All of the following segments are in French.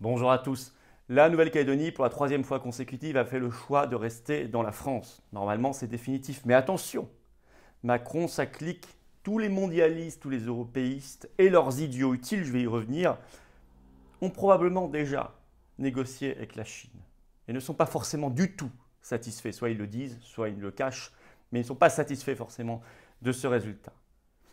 Bonjour à tous. La Nouvelle-Calédonie, pour la troisième fois consécutive, a fait le choix de rester dans la France. Normalement, c'est définitif. Mais attention, Macron, sa clique, tous les mondialistes, tous les européistes et leurs idiots utiles, je vais y revenir, ont probablement déjà négocié avec la Chine. Et ne sont pas forcément du tout satisfaits. Soit ils le disent, soit ils le cachent, mais ils ne sont pas satisfaits forcément de ce résultat.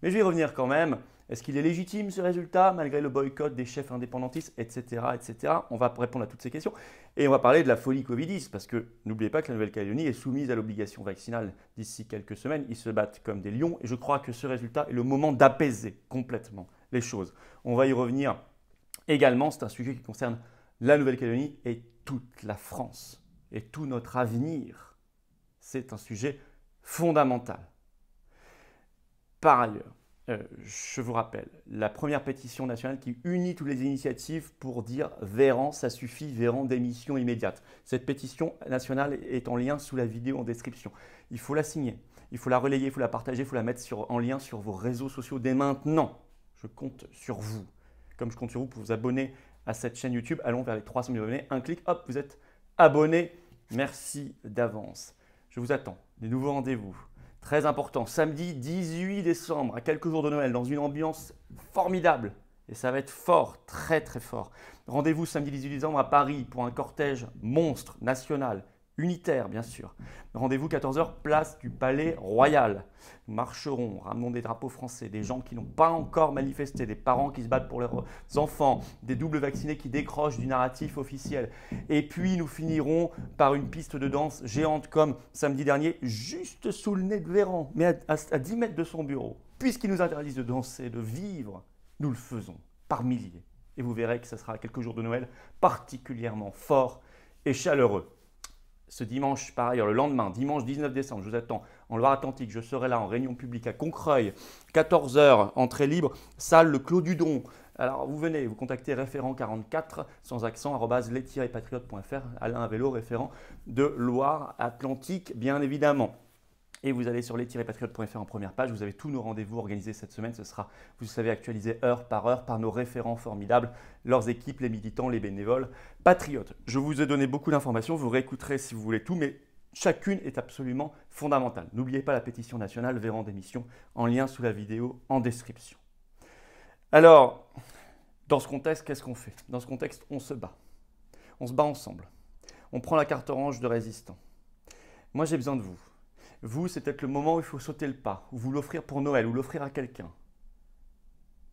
Mais je vais y revenir quand même. Est-ce qu'il est légitime ce résultat malgré le boycott des chefs indépendantistes, etc., etc. On va répondre à toutes ces questions. Et on va parler de la folie Covidiste, parce que n'oubliez pas que la Nouvelle-Calédonie est soumise à l'obligation vaccinale d'ici quelques semaines. Ils se battent comme des lions et je crois que ce résultat est le moment d'apaiser complètement les choses. On va y revenir également. C'est un sujet qui concerne la Nouvelle-Calédonie et toute la France. Et tout notre avenir. C'est un sujet fondamental. Par ailleurs, je vous rappelle, la première pétition nationale qui unit toutes les initiatives pour dire Véran, ça suffit, Véran, démission immédiate. Cette pétition nationale est en lien sous la vidéo en description. Il faut la signer, il faut la relayer, il faut la partager, il faut la mettre en lien sur vos réseaux sociaux dès maintenant. Je compte sur vous. Comme je compte sur vous pour vous abonner à cette chaîne YouTube, allons vers les 300 000 abonnés. Un clic, hop, vous êtes abonné. Merci d'avance. Je vous attends. Des nouveaux rendez-vous. Très important, samedi 18 décembre, à quelques jours de Noël, dans une ambiance formidable. Et ça va être fort, très très fort. Rendez-vous samedi 18 décembre à Paris pour un cortège monstre, national, unitaire bien sûr. Rendez-vous 14 h, place du Palais Royal. Nous marcherons, ramenons des drapeaux français, des gens qui n'ont pas encore manifesté, des parents qui se battent pour leurs enfants, des doubles vaccinés qui décrochent du narratif officiel. Et puis nous finirons par une piste de danse géante comme samedi dernier, juste sous le nez de Véran, mais à 10 mètres de son bureau. Puisqu'ils nous interdisent de danser, de vivre, nous le faisons par milliers. Et vous verrez que ce sera quelques jours de Noël particulièrement fort et chaleureux. Ce dimanche, par ailleurs, le lendemain, dimanche 19 décembre, je vous attends en Loire-Atlantique. Je serai là en réunion publique à Concreuil, 14 h, entrée libre, salle Le Clos du Don. Alors, vous venez, vous contactez référent44 sans accent, @les-patriotes.fr, Alain Vélo, référent de Loire-Atlantique, bien évidemment. Et vous allez sur les-patriotes.fr en première page, vous avez tous nos rendez-vous organisés cette semaine. Ce sera, vous savez, actualisé heure par nos référents formidables, leurs équipes, les militants, les bénévoles, patriotes. Je vous ai donné beaucoup d'informations, vous réécouterez si vous voulez tout, mais chacune est absolument fondamentale. N'oubliez pas la pétition nationale Véran démission en lien sous la vidéo en description. Alors, dans ce contexte, qu'est-ce qu'on fait? Dans ce contexte, on se bat. On se bat ensemble. On prend la carte orange de résistant. Moi, j'ai besoin de vous. Vous, c'est peut-être le moment où il faut sauter le pas, ou vous l'offrir pour Noël, ou l'offrir à quelqu'un.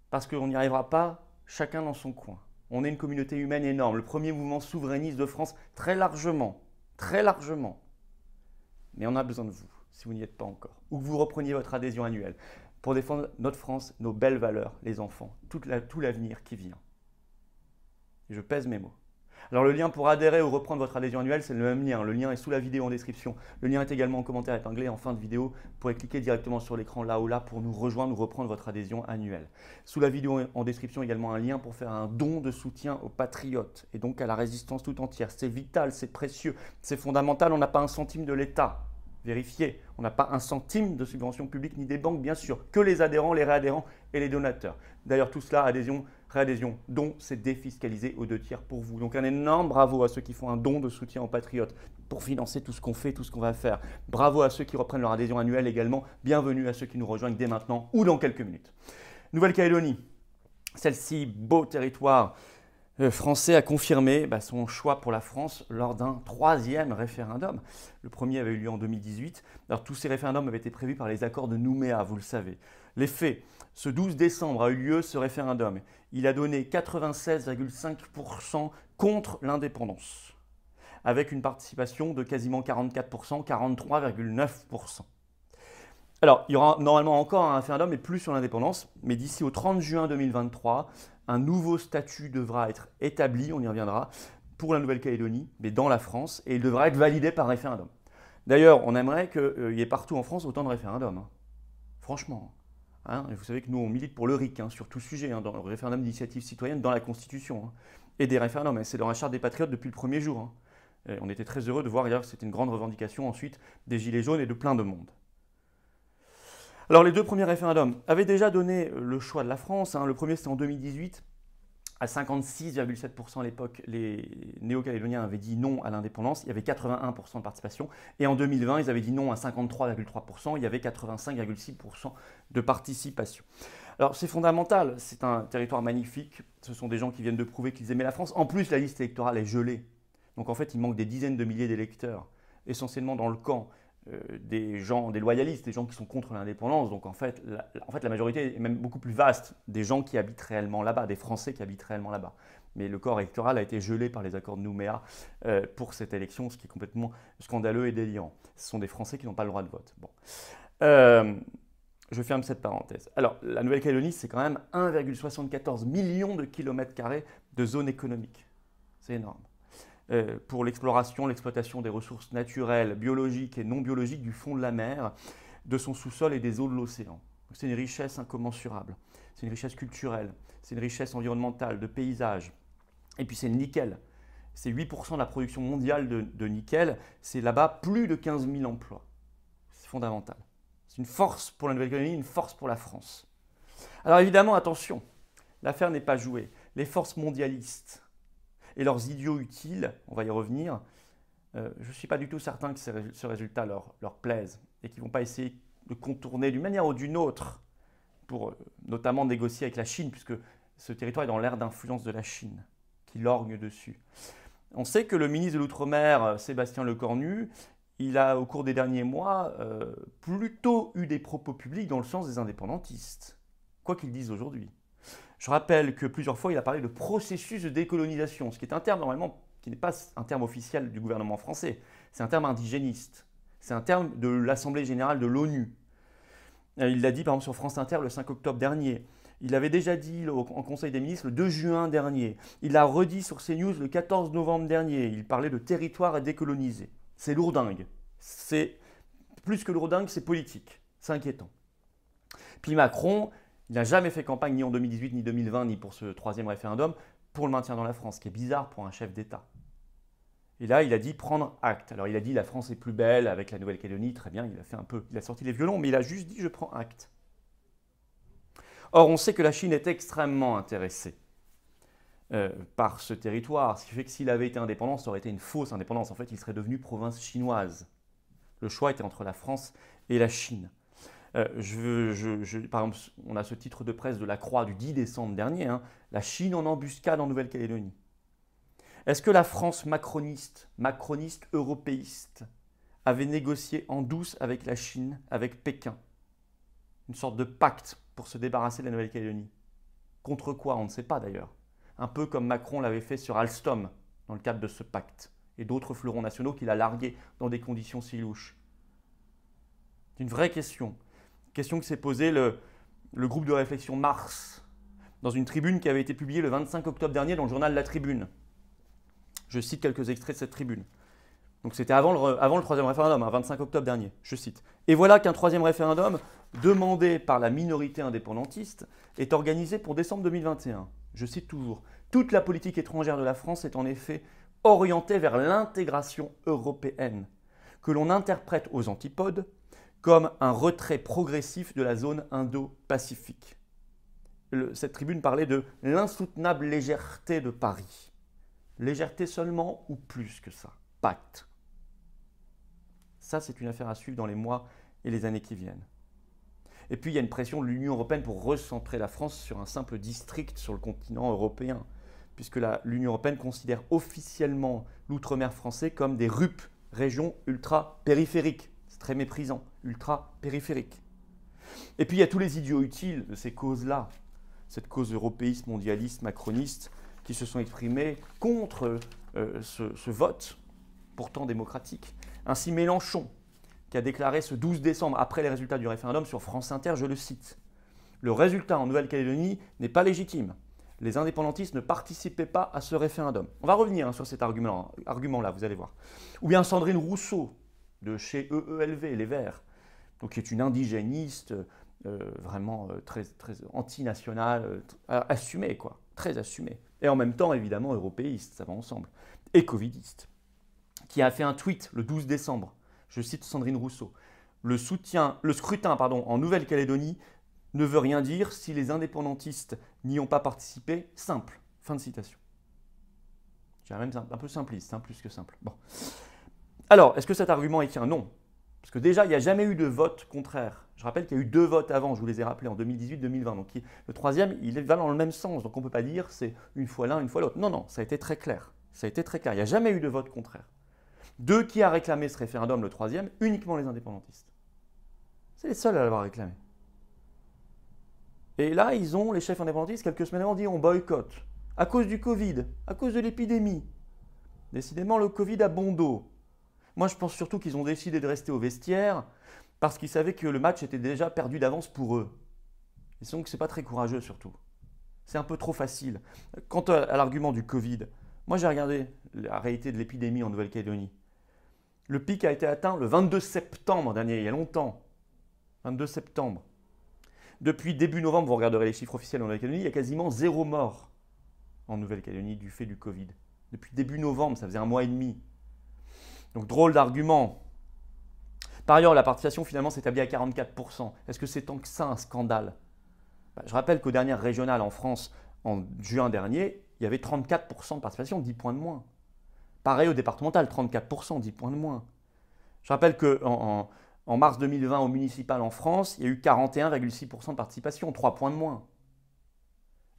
Parce qu'on n'y arrivera pas chacun dans son coin. On est une communauté humaine énorme, le premier mouvement souverainiste de France très largement, très largement. Mais on a besoin de vous, si vous n'y êtes pas encore. Ou que vous repreniez votre adhésion annuelle pour défendre notre France, nos belles valeurs, les enfants, tout l'avenir qui vient. Et je pèse mes mots. Alors le lien pour adhérer ou reprendre votre adhésion annuelle, c'est le même lien. Le lien est sous la vidéo en description. Le lien est également en commentaire épinglé en fin de vidéo. Vous pourrez cliquer directement sur l'écran là ou là pour nous rejoindre ou reprendre votre adhésion annuelle. Sous la vidéo en description également un lien pour faire un don de soutien aux patriotes et donc à la résistance tout entière. C'est vital, c'est précieux, c'est fondamental. On n'a pas un centime de l'État. Vérifiez, on n'a pas un centime de subvention publique ni des banques, bien sûr, que les adhérents, les réadhérents et les donateurs. D'ailleurs, tout cela, adhésion, réadhésion, don, c'est défiscalisé aux 2/3 pour vous. Donc un énorme bravo à ceux qui font un don de soutien aux patriotes pour financer tout ce qu'on fait, tout ce qu'on va faire. Bravo à ceux qui reprennent leur adhésion annuelle également. Bienvenue à ceux qui nous rejoignent dès maintenant ou dans quelques minutes. Nouvelle-Calédonie, celle-ci, beau territoire français, a confirmé son choix pour la France lors d'un 3e référendum. Le premier avait eu lieu en 2018. Alors tous ces référendums avaient été prévus par les accords de Nouméa, vous le savez. Les faits, ce 12 décembre a eu lieu ce référendum. Il a donné 96,5% contre l'indépendance, avec une participation de quasiment 44%, 43,9%. Alors, il y aura normalement encore un référendum, mais plus sur l'indépendance. Mais d'ici au 30 juin 2023, un nouveau statut devra être établi, on y reviendra, pour la Nouvelle-Calédonie, mais dans la France, et il devra être validé par référendum. D'ailleurs, on aimerait qu'il y ait partout en France autant de référendums. Hein. Franchement. Hein, et vous savez que nous, on milite pour le RIC, hein, sur tout sujet, hein, dans le référendum d'initiative citoyenne, dans la Constitution. Hein, et des référendums, c'est dans la Charte des Patriotes depuis le premier jour. Hein. Et on était très heureux de voir que c'était une grande revendication ensuite des Gilets jaunes et de plein de monde. Alors les deux premiers référendums avaient déjà donné le choix de la France. Hein. Le premier c'était en 2018 À 56,7% à l'époque, les Néo-Calédoniens avaient dit non à l'indépendance, il y avait 81% de participation. Et en 2020, ils avaient dit non à 53,3%, il y avait 85,6% de participation. Alors c'est fondamental, c'est un territoire magnifique, ce sont des gens qui viennent de prouver qu'ils aimaient la France. En plus, la liste électorale est gelée. Donc en fait, il manque des dizaines de milliers d'électeurs, essentiellement dans le camp des gens, des loyalistes, des gens qui sont contre l'indépendance. Donc en fait, la majorité est même beaucoup plus vaste des gens qui habitent réellement là-bas, des Français qui habitent réellement là-bas. Mais le corps électoral a été gelé par les accords de Nouméa pour cette élection, ce qui est complètement scandaleux et délirant. Ce sont des Français qui n'ont pas le droit de vote. Bon. Je ferme cette parenthèse. Alors, la Nouvelle-Calédonie, c'est quand même 1,74 million de kilomètres carrés de zone économique. C'est énorme. Pour l'exploration, l'exploitation des ressources naturelles, biologiques et non biologiques du fond de la mer, de son sous-sol et des eaux de l'océan. C'est une richesse incommensurable. C'est une richesse culturelle, c'est une richesse environnementale, de paysage. Et puis c'est le nickel. C'est 8% de la production mondiale de nickel. C'est là-bas plus de 15 000 emplois. C'est fondamental. C'est une force pour la Nouvelle-Calédonie, une force pour la France. Alors évidemment, attention, l'affaire n'est pas jouée. Les forces mondialistes et leurs idiots utiles, on va y revenir, je ne suis pas du tout certain que ce résultat leur plaise et qu'ils ne vont pas essayer de contourner d'une manière ou d'une autre pour notamment négocier avec la Chine, puisque ce territoire est dans l'ère d'influence de la Chine, qui lorgne dessus. On sait que le ministre de l'Outre-mer, Sébastien Lecornu, il a, au cours des derniers mois, plutôt eu des propos publics dans le sens des indépendantistes, quoi qu'ils disent aujourd'hui. Je rappelle que plusieurs fois, il a parlé de processus de décolonisation, ce qui est un terme normalement qui n'est pas un terme officiel du gouvernement français. C'est un terme indigéniste. C'est un terme de l'Assemblée générale de l'ONU. Il l'a dit par exemple sur France Inter le 5 octobre dernier. Il l'avait déjà dit en Conseil des ministres le 2 juin dernier. Il l'a redit sur CNews le 14 novembre dernier. Il parlait de territoire à décoloniser. C'est lourdingue. C'est plus que lourdingue, c'est politique. C'est inquiétant. Puis Macron, il n'a jamais fait campagne ni en 2018, ni 2020, ni pour ce troisième référendum, pour le maintien dans la France, ce qui est bizarre pour un chef d'État. Et là, il a dit prendre acte. Alors il a dit la France est plus belle avec la Nouvelle-Calédonie, très bien, il a sorti les violons, mais il a juste dit je prends acte. Or, on sait que la Chine est extrêmement intéressée par ce territoire, ce qui fait que s'il avait été indépendant, ça aurait été une fausse indépendance. En fait, il serait devenu province chinoise. Le choix était entre la France et la Chine. Par exemple, on a ce titre de presse de la Croix du 10 décembre dernier, hein, la Chine en embuscade en Nouvelle-Calédonie. Est-ce que la France macroniste européiste, avait négocié en douce avec la Chine, avec Pékin, une sorte de pacte pour se débarrasser de la Nouvelle-Calédonie? Contre quoi? On ne sait pas d'ailleurs. Un peu comme Macron l'avait fait sur Alstom, dans le cadre de ce pacte, et d'autres fleurons nationaux qu'il a largués dans des conditions si louches. C'est une vraie question. Question que s'est posée le groupe de réflexion Mars, dans une tribune qui avait été publiée le 25 octobre dernier dans le journal La Tribune. Je cite quelques extraits de cette tribune. Donc c'était avant le troisième référendum, 25 octobre dernier, je cite. Et voilà qu'un troisième référendum, demandé par la minorité indépendantiste, est organisé pour décembre 2021. Je cite toujours. Toute la politique étrangère de la France est en effet orientée vers l'intégration européenne, que l'on interprète aux antipodes comme un retrait progressif de la zone Indo-Pacifique. Cette tribune parlait de l'insoutenable légèreté de Paris. Légèreté seulement ou plus que ça? Pacte. Ça, c'est une affaire à suivre dans les mois et les années qui viennent. Et puis, il y a une pression de l'Union européenne pour recentrer la France sur un simple district sur le continent européen, puisque l'Union européenne considère officiellement l'outre-mer français comme des RUP, régions ultra-périphériques. C'est très méprisant, ultra-périphériques. Et puis, il y a tous les idiots utiles de ces causes-là, cette cause européiste, mondialiste, macroniste, qui se sont exprimés contre ce vote, pourtant démocratique. Ainsi Mélenchon, qui a déclaré ce 12 décembre, après les résultats du référendum sur France Inter, je le cite, « Le résultat en Nouvelle-Calédonie n'est pas légitime. Les indépendantistes ne participaient pas à ce référendum. » On va revenir sur cet argument-là, vous allez voir. Ou bien Sandrine Rousseau, de chez EELV, Les Verts, donc qui est une indigéniste, vraiment très antinationale, assumée, quoi, très assumée. Et en même temps, évidemment, européiste, ça va ensemble, et covidiste, qui a fait un tweet le 12 décembre, je cite Sandrine Rousseau, le scrutin en Nouvelle-Calédonie ne veut rien dire si les indépendantistes n'y ont pas participé, simple. Fin de citation. Je dirais même un peu simpliste, plus que simple. Bon. Alors, est-ce que cet argument est tient? Non. Parce que déjà, il n'y a jamais eu de vote contraire. Je rappelle qu'il y a eu 2 votes avant, je vous les ai rappelés, en 2018-2020. Donc le troisième, il va dans le même sens. Donc on ne peut pas dire c'est une fois l'un, une fois l'autre. Non, non, ça a été très clair. Ça a été très clair. Il n'y a jamais eu de vote contraire. Qui a réclamé ce référendum, le troisième? Uniquement les indépendantistes. C'est les seuls à l'avoir réclamé. Et là, les chefs indépendantistes, quelques semaines avant, dit on boycotte. À cause du Covid, à cause de l'épidémie. Décidément, le Covid a bon dos. Moi, je pense surtout qu'ils ont décidé de rester au vestiaire parce qu'ils savaient que le match était déjà perdu d'avance pour eux. Et donc, ce n'est pas très courageux surtout. C'est un peu trop facile. Quant à l'argument du Covid, moi j'ai regardé la réalité de l'épidémie en Nouvelle-Calédonie. Le pic a été atteint le 22 septembre dernier, il y a longtemps. 22 septembre. Depuis début novembre, vous regarderez les chiffres officiels en Nouvelle-Calédonie, il y a quasiment 0 mort en Nouvelle-Calédonie du fait du Covid. Depuis début novembre, ça faisait 1 mois et demi. Donc drôle d'argument. Par ailleurs, la participation finalement s'établit à 44%. Est-ce que c'est tant que ça un scandale? Je rappelle qu'aux dernières régionales en France, en juin dernier, il y avait 34% de participation, 10 points de moins. Pareil au départemental, 34%, 10 points de moins. Je rappelle qu'en mars 2020, au municipal en France, il y a eu 41,6% de participation, 3 points de moins.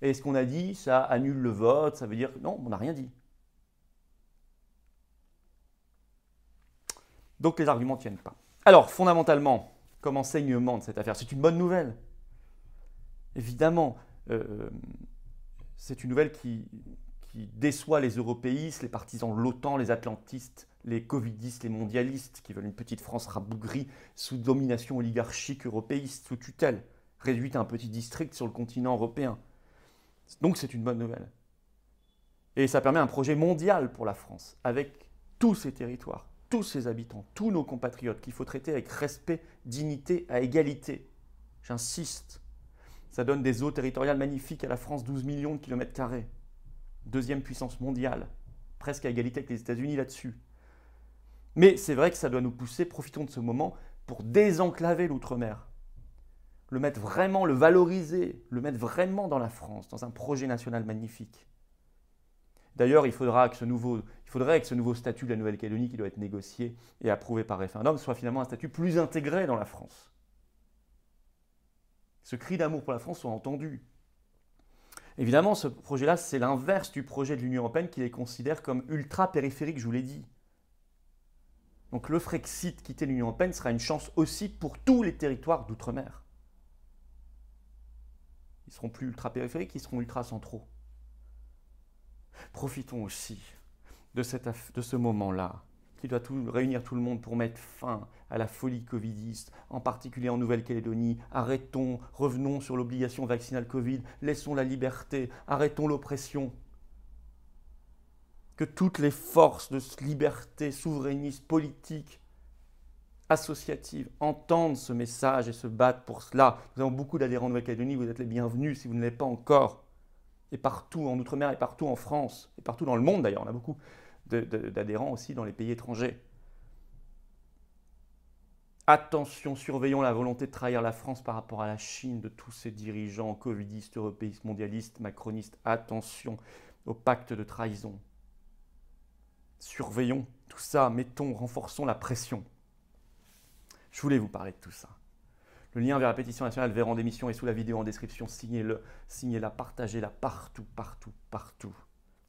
Et ce qu'on a dit, ça annule le vote, ça veut dire que non, on n'a rien dit. Donc les arguments ne tiennent pas. Alors, fondamentalement, comme enseignement de cette affaire, c'est une bonne nouvelle. Évidemment, c'est une nouvelle qui déçoit les européistes, les partisans de l'OTAN, les atlantistes, les covidistes, les mondialistes, qui veulent une petite France rabougrie sous domination oligarchique européiste, sous tutelle, réduite à un petit district sur le continent européen. Donc c'est une bonne nouvelle. Et ça permet un projet mondial pour la France, avec tous ses territoires, tous ses habitants, tous nos compatriotes, qu'il faut traiter avec respect, dignité, à égalité. J'insiste. Ça donne des eaux territoriales magnifiques à la France, 12 millions de kilomètres carrés. Deuxième puissance mondiale, presque à égalité avec les États-Unis là-dessus. Mais c'est vrai que ça doit nous pousser, profitons de ce moment, pour désenclaver l'outre-mer. Le mettre vraiment, le valoriser, le mettre vraiment dans la France, dans un projet national magnifique. D'ailleurs, il faudrait que ce nouveau statut de la Nouvelle-Calédonie qui doit être négocié et approuvé par référendum soit finalement un statut plus intégré dans la France. Ce cri d'amour pour la France soit entendu. Évidemment, ce projet-là, c'est l'inverse du projet de l'Union européenne qui les considère comme ultra-périphériques, je vous l'ai dit. Donc le Frexit, quitter l'Union européenne, sera une chance aussi pour tous les territoires d'outre-mer. Ils ne seront plus ultra-périphériques, ils seront ultra-centraux. Profitons aussi de ce moment-là, qui doit réunir tout le monde pour mettre fin à la folie covidiste, en particulier en Nouvelle-Calédonie. Arrêtons, revenons sur l'obligation vaccinale Covid, laissons la liberté, arrêtons l'oppression. Que toutes les forces de liberté souverainiste, politique, associative entendent ce message et se battent pour cela. Nous avons beaucoup d'adhérents en Nouvelle-Calédonie, vous êtes les bienvenus si vous ne l'êtes pas encore. Et partout en Outre-mer et partout en France, et partout dans le monde d'ailleurs, on a beaucoup d'adhérents aussi dans les pays étrangers. Attention, surveillons la volonté de trahir la France par rapport à la Chine de tous ces dirigeants covidistes, européistes, mondialistes, macronistes. Attention au pacte de trahison. Surveillons tout ça, renforçons la pression. Je voulais vous parler de tout ça. Le lien vers la pétition nationale Véran d'émission est sous la vidéo en description. Signez-la, partagez-la partout, partout, partout.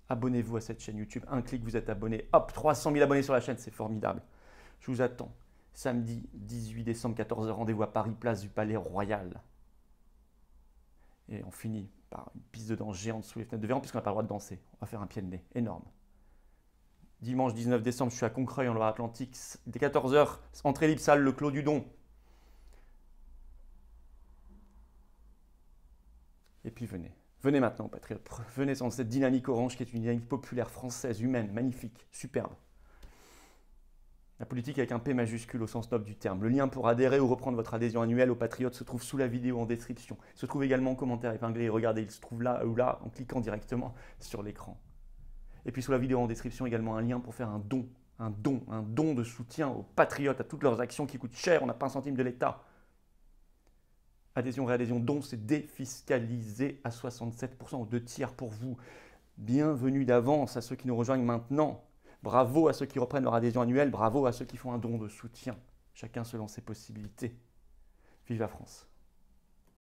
Abonnez-vous à cette chaîne YouTube. Un clic, vous êtes abonné. Hop, 300 000 abonnés sur la chaîne, c'est formidable. Je vous attends. Samedi 18 décembre, 14h, rendez-vous à Paris, place du Palais Royal. Et on finit par une piste de danse géante sous les fenêtres de Véran, puisqu'on n'a pas le droit de danser. On va faire un pied de nez énorme. Dimanche 19 décembre, je suis à Concreuil, en Loire-Atlantique. Dès 14h, entrée libre, salle, le Clos du Don. Et puis venez. Venez maintenant, patriotes. Venez dans cette dynamique orange qui est une dynamique populaire française, humaine, magnifique, superbe. La politique avec un P majuscule au sens noble du terme. Le lien pour adhérer ou reprendre votre adhésion annuelle aux Patriotes se trouve sous la vidéo en description. Il se trouve également en commentaire épinglé. Regardez, il se trouve là ou là en cliquant directement sur l'écran. Et puis sous la vidéo en description également un lien pour faire un don de soutien aux Patriotes, à toutes leurs actions qui coûtent cher. On n'a pas un centime de l'État. Adhésion, réadhésion, don, c'est défiscalisé à 67%, aux 2 tiers pour vous. Bienvenue d'avance à ceux qui nous rejoignent maintenant. Bravo à ceux qui reprennent leur adhésion annuelle, bravo à ceux qui font un don de soutien, chacun selon ses possibilités. Vive la France!